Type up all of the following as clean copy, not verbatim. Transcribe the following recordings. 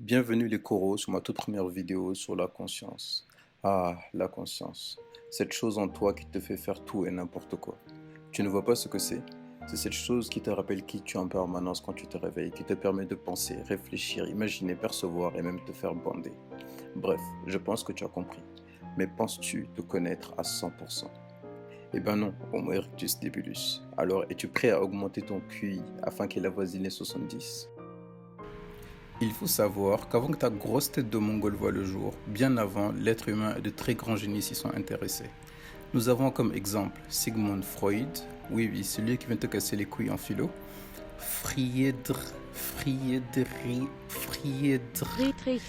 Bienvenue les coraux sur ma toute première vidéo sur la conscience. Ah, la conscience. Cette chose en toi qui te fait faire tout et n'importe quoi. Tu ne vois pas ce que c'est? C'est cette chose qui te rappelle qui tu es en permanence quand tu te réveilles, qui te permet de penser, réfléchir, imaginer, percevoir et même te faire bander. Bref, je pense que tu as compris. Mais penses-tu te connaître à 100%? Eh ben non, Homo erectus debulus. Alors, es-tu prêt à augmenter ton QI afin qu'il avoisine les 70? Il faut savoir qu'avant que ta grosse tête de mongol voie le jour, bien avant, l'être humain et de très grands génies s'y sont intéressés. Nous avons comme exemple Sigmund Freud, oui oui, celui qui vient te casser les couilles en philo, Friedrich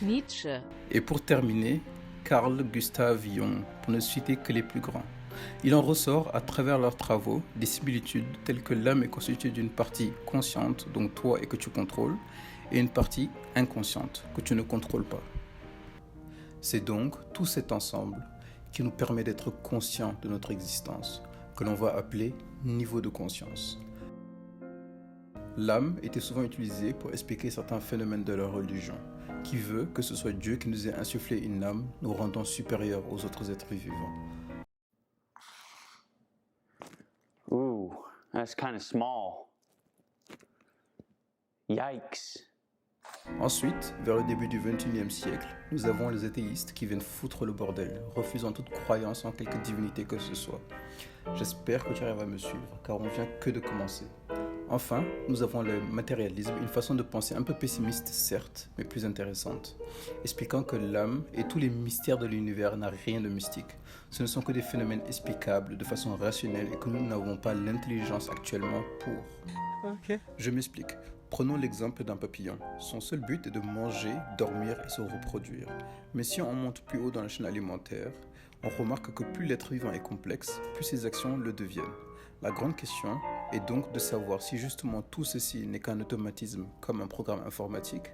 Nietzsche. et pour terminer, Carl Gustav Jung, pour ne citer que les plus grands. Il en ressort à travers leurs travaux des similitudes telles que l'âme est constituée d'une partie consciente, donc toi et que tu contrôles, et une partie inconsciente que tu ne contrôles pas. C'est donc tout cet ensemble qui nous permet d'être conscients de notre existence, que l'on va appeler niveau de conscience. L'âme était souvent utilisée pour expliquer certains phénomènes de la religion, qui veut que ce soit Dieu qui nous ait insufflé une âme nous rendant supérieurs aux autres êtres vivants. Ooh, that's kind of small. Yikes. Ensuite, vers le début du XXIe siècle, nous avons les athéistes qui viennent foutre le bordel, refusant toute croyance en quelque divinité que ce soit. J'espère que tu arrives à me suivre, car on vient que de commencer. Enfin, nous avons le matérialisme, une façon de penser un peu pessimiste, certes, mais plus intéressante, expliquant que l'âme et tous les mystères de l'univers n'ont rien de mystique. Ce ne sont que des phénomènes explicables de façon rationnelle et que nous n'avons pas l'intelligence actuellement pour. Je m'explique. Prenons l'exemple d'un papillon. Son seul but est de manger, dormir et se reproduire. Mais si on monte plus haut dans la chaîne alimentaire, on remarque que plus l'être vivant est complexe, plus ses actions le deviennent. La grande question est donc de savoir si justement tout ceci n'est qu'un automatisme comme un programme informatique,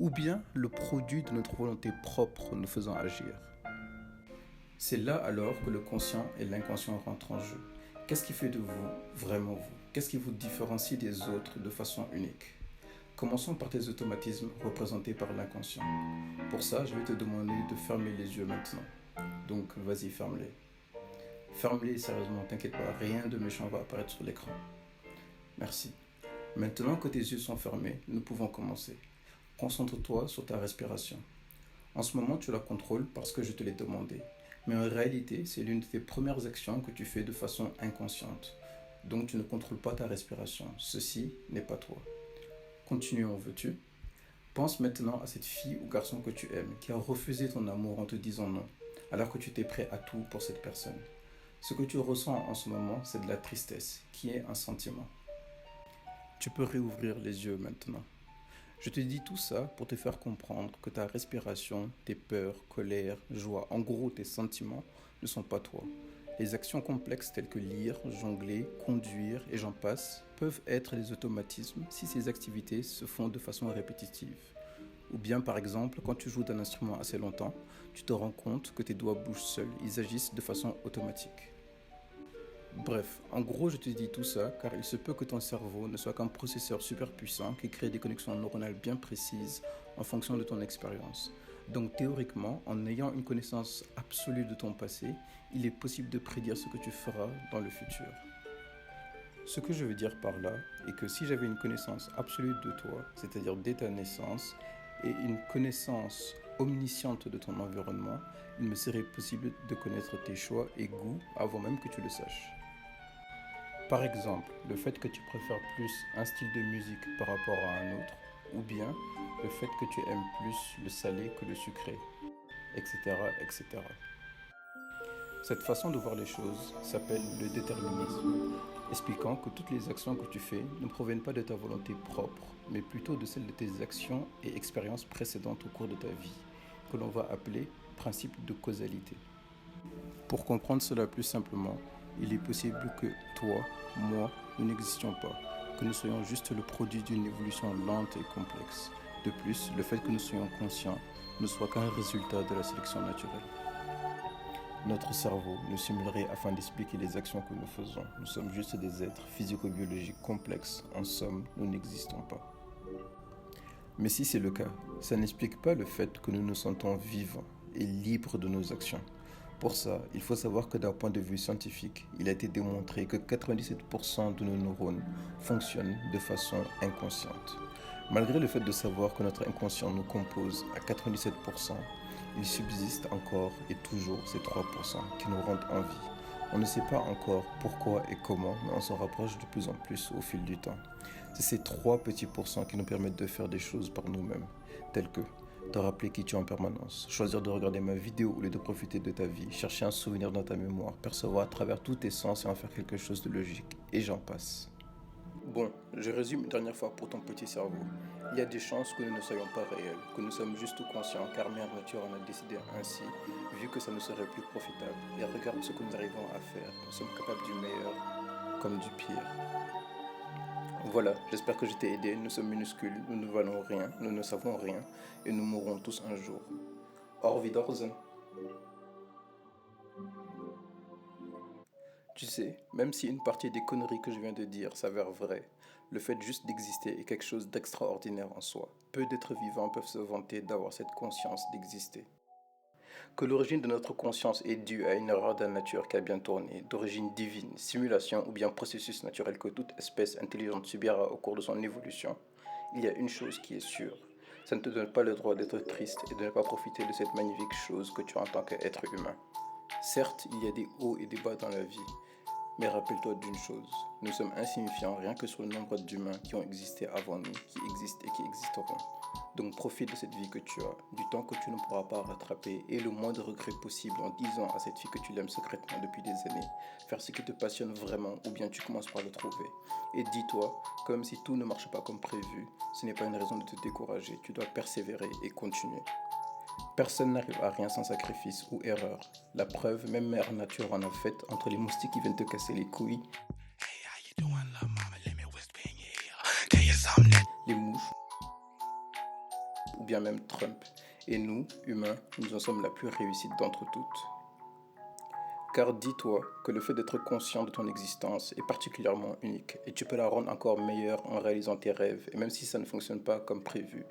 ou bien le produit de notre volonté propre nous faisant agir. C'est là alors que le conscient et l'inconscient rentrent en jeu. Qu'est-ce qui fait de vous vraiment vous? Qu'est-ce qui vous différencie des autres de façon unique? Commençons par tes automatismes représentés par l'inconscient. Pour ça, je vais te demander de fermer les yeux maintenant. Donc, vas-y, ferme-les. Ferme-les, sérieusement, t'inquiète pas, rien de méchant va apparaître sur l'écran. Merci. Maintenant que tes yeux sont fermés, nous pouvons commencer. Concentre-toi sur ta respiration. En ce moment, tu la contrôles parce que je te l'ai demandé. Mais en réalité, c'est l'une de tes premières actions que tu fais de façon inconsciente. Donc tu ne contrôles pas ta respiration. Ceci n'est pas toi. Continuons, veux-tu? Pense maintenant à cette fille ou garçon que tu aimes, qui a refusé ton amour en te disant non, alors que tu étais prêt à tout pour cette personne. Ce que tu ressens en ce moment, c'est de la tristesse, qui est un sentiment. Tu peux réouvrir les yeux maintenant. Je te dis tout ça pour te faire comprendre que ta respiration, tes peurs, colère, joie, en gros tes sentiments, ne sont pas toi. Les actions complexes telles que lire, jongler, conduire et j'en passe peuvent être des automatismes si ces activités se font de façon répétitive. Ou bien par exemple, quand tu joues d'un instrument assez longtemps, tu te rends compte que tes doigts bougent seuls, ils agissent de façon automatique. Bref, en gros, je te dis tout ça car il se peut que ton cerveau ne soit qu'un processeur super puissant qui crée des connexions neuronales bien précises en fonction de ton expérience. Donc théoriquement, en ayant une connaissance absolue de ton passé, il est possible de prédire ce que tu feras dans le futur. Ce que je veux dire par là est que si j'avais une connaissance absolue de toi, c'est-à-dire dès ta naissance, et une connaissance omnisciente de ton environnement, il me serait possible de connaître tes choix et goûts avant même que tu le saches. Par exemple, le fait que tu préfères plus un style de musique par rapport à un autre, ou bien le fait que tu aimes plus le salé que le sucré, etc., etc. Cette façon de voir les choses s'appelle le déterminisme, expliquant que toutes les actions que tu fais ne proviennent pas de ta volonté propre, mais plutôt de celle de tes actions et expériences précédentes au cours de ta vie, que l'on va appeler principe de causalité. Pour comprendre cela plus simplement, il est possible que toi, moi, nous n'existions pas, que nous soyons juste le produit d'une évolution lente et complexe. De plus, le fait que nous soyons conscients ne soit qu'un résultat de la sélection naturelle. Notre cerveau nous simulerait afin d'expliquer les actions que nous faisons. Nous sommes juste des êtres physico-biologiques complexes. En somme, nous n'existons pas. Mais si c'est le cas, Ça n'explique pas le fait que nous nous sentons vivants et libres de nos actions. Pour ça, il faut savoir que d'un point de vue scientifique, il a été démontré que 97% de nos neurones fonctionnent de façon inconsciente. Malgré le fait de savoir que notre inconscient nous compose à 97%, il subsiste encore et toujours ces 3% qui nous rendent en vie. On ne sait pas encore pourquoi et comment, mais on s'en rapproche de plus en plus au fil du temps. C'est ces 3 petits pourcents qui nous permettent de faire des choses par nous-mêmes, telles que te rappeler qui tu es en permanence, choisir de regarder ma vidéo au lieu de profiter de ta vie, chercher un souvenir dans ta mémoire, percevoir à travers tous tes sens et en faire quelque chose de logique, et j'en passe. Bon, je résume une dernière fois pour ton petit cerveau. Il y a des chances que nous ne soyons pas réels, que nous sommes juste conscients car Mère Nature en a décidé ainsi, vu que ça ne serait plus profitable. Et regarde ce que nous arrivons à faire. Nous sommes capables du meilleur comme du pire. Voilà, j'espère que je t'ai aidé. Nous sommes minuscules, nous ne valons rien, nous ne savons rien et nous mourrons tous un jour. Au Wiedersehen. Tu sais, même si une partie des conneries que je viens de dire s'avère vraie, le fait juste d'exister est quelque chose d'extraordinaire en soi. Peu d'êtres vivants peuvent se vanter d'avoir cette conscience d'exister. Que l'origine de notre conscience est due à une erreur de la nature qui a bien tourné, d'origine divine, simulation ou bien processus naturel que toute espèce intelligente subira au cours de son évolution, il y a une chose qui est sûre. Ça ne te donne pas le droit d'être triste et de ne pas profiter de cette magnifique chose que tu as en tant qu'être humain. Certes, il y a des hauts et des bas dans la vie, mais rappelle-toi d'une chose, nous sommes insignifiants rien que sur le nombre d'humains qui ont existé avant nous, qui existent et qui existeront. Donc profite de cette vie que tu as, du temps que tu ne pourras pas rattraper et le moins de regrets possible en disant à cette fille que tu l'aimes secrètement depuis des années, faire ce qui te passionne vraiment ou bien tu commences par le trouver. Et dis-toi, comme si tout ne marche pas comme prévu, ce n'est pas une raison de te décourager, tu dois persévérer et continuer. Personne n'arrive à rien sans sacrifice ou erreur. La preuve, même Mère Nature en a fait entre les moustiques qui viennent te casser les couilles, les mouches ou bien même Trump. Et nous, humains, nous en sommes la plus réussie d'entre toutes. Car dis-toi que le fait d'être conscient de ton existence est particulièrement unique et tu peux la rendre encore meilleure en réalisant tes rêves. Et même si ça ne fonctionne pas comme prévu,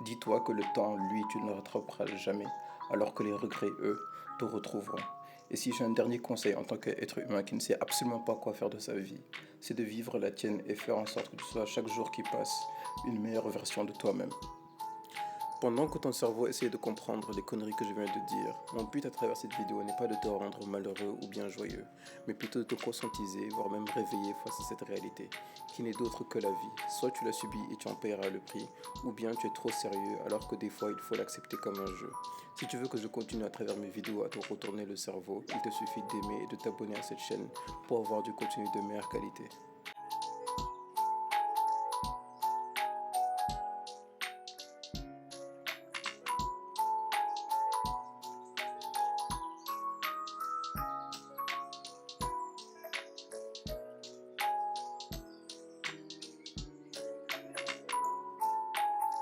dis-toi que le temps, lui, tu ne le rattraperas jamais, alors que les regrets, eux, te retrouveront. Et si j'ai un dernier conseil en tant qu'être humain qui ne sait absolument pas quoi faire de sa vie, c'est de vivre la tienne et faire en sorte que tu sois chaque jour qui passe une meilleure version de toi-même. Pendant que ton cerveau essaie de comprendre les conneries que je viens de dire, mon but à travers cette vidéo n'est pas de te rendre malheureux ou bien joyeux, mais plutôt de te conscientiser, voire même réveiller face à cette réalité, qui n'est d'autre que la vie. Soit tu l'as subie et tu en paieras le prix, ou bien tu es trop sérieux alors que des fois il faut l'accepter comme un jeu. Si tu veux que je continue à travers mes vidéos à te retourner le cerveau, il te suffit d'aimer et de t'abonner à cette chaîne pour avoir du contenu de meilleure qualité.